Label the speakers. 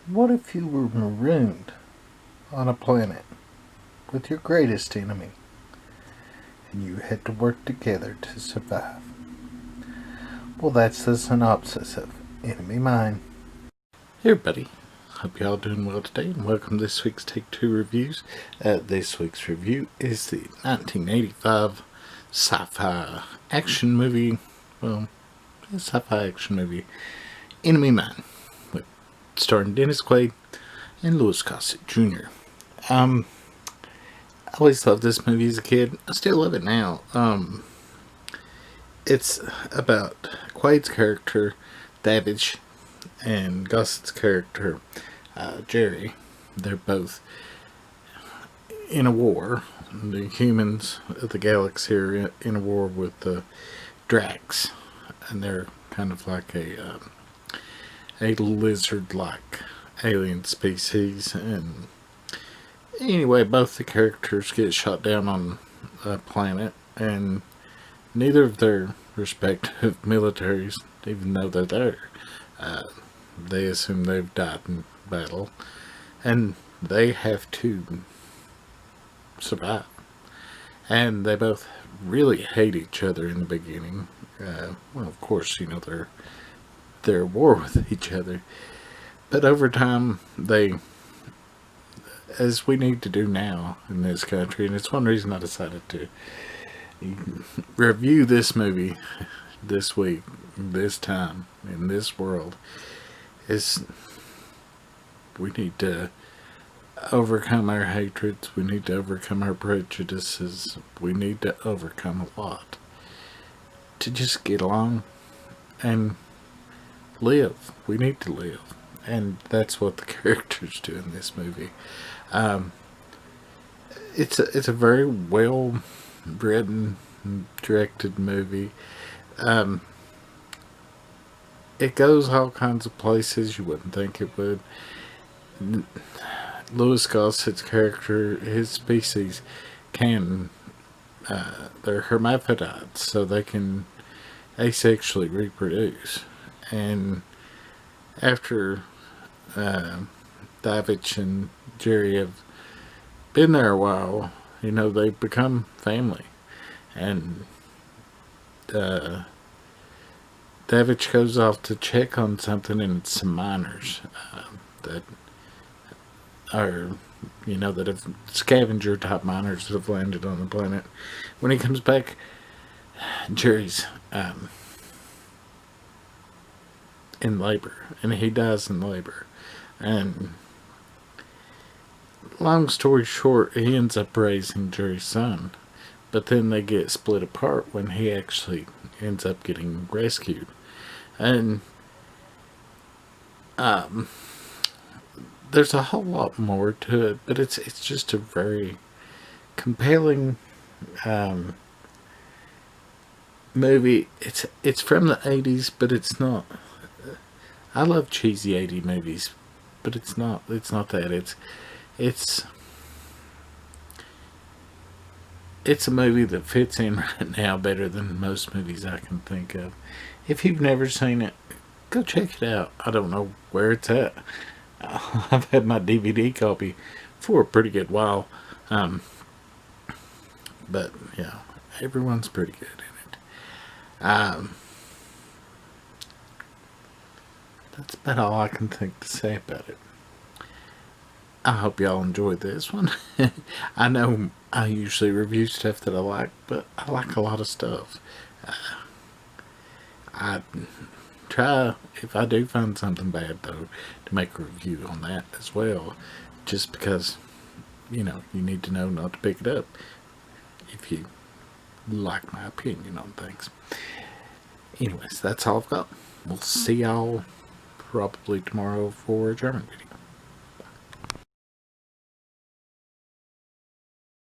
Speaker 1: What if you were marooned on a planet with your greatest enemy and you had to work together to survive? Well, that's the synopsis of Enemy Mine. Hey everybody, hope y'all doing well today and welcome to this week's Take Two Reviews. This week's review is the 1985 sci-fi action movie, Enemy Mine, starring Dennis Quaid and Louis Gossett Jr. I always loved this movie as a kid. I still love it now. It's about Quaid's character, Davidge, and Gossett's character, Jerry. They're both in a war. The humans of the galaxy are in a war with the Drax, and they're kind of like a lizard-like alien species. And anyway, both the characters get shot down on a planet, and neither of their respective militaries, even though they're there, they assume they've died in battle, and they have to survive. And they both really hate each other in the beginning. Well, of course, you know, they're at war with each other. But over time, they, as we need to do now in this country, and it's one reason I decided to review this movie this week, this time, in this world, is we need to overcome our hatreds, we need to overcome our prejudices, we need to overcome a lot to just get along and live. We need to live, and that's what the characters do in this movie. It's a very well written, directed movie. It goes all kinds of places you wouldn't think it would. Louis Gossett's character, his species can, they're hermaphrodites, so they can asexually reproduce. And after Davidge and Jerry have been there a while, you know, they become family. And Davidge goes off to check on something, and it's some miners that are, you know, that have scavenger type miners that have landed on the planet. When he comes back, Jerry's in labor, and he dies in labor. And long story short, he ends up raising Jerry's son, but then they get split apart when he actually ends up getting rescued. And there's a whole lot more to it, but it's just a very compelling movie. It's from the 80s, but it's not. I love cheesy 80s movies, but it's not that. It's a movie that fits in right now better than most movies I can think of. If you've never seen it, go check it out. I don't know where it's at. I've had my DVD copy for a pretty good while. But, yeah, everyone's pretty good in it. That's about all I can think to say about it. I hope y'all enjoyed this one. I know I usually review stuff that I like, but I like a lot of stuff. I try, if I do find something bad, though, to make a review on that as well. Just because, you know, you need to know not to pick it up if you like my opinion on things. Anyways, that's all I've got. We'll see y'all probably tomorrow for a German video.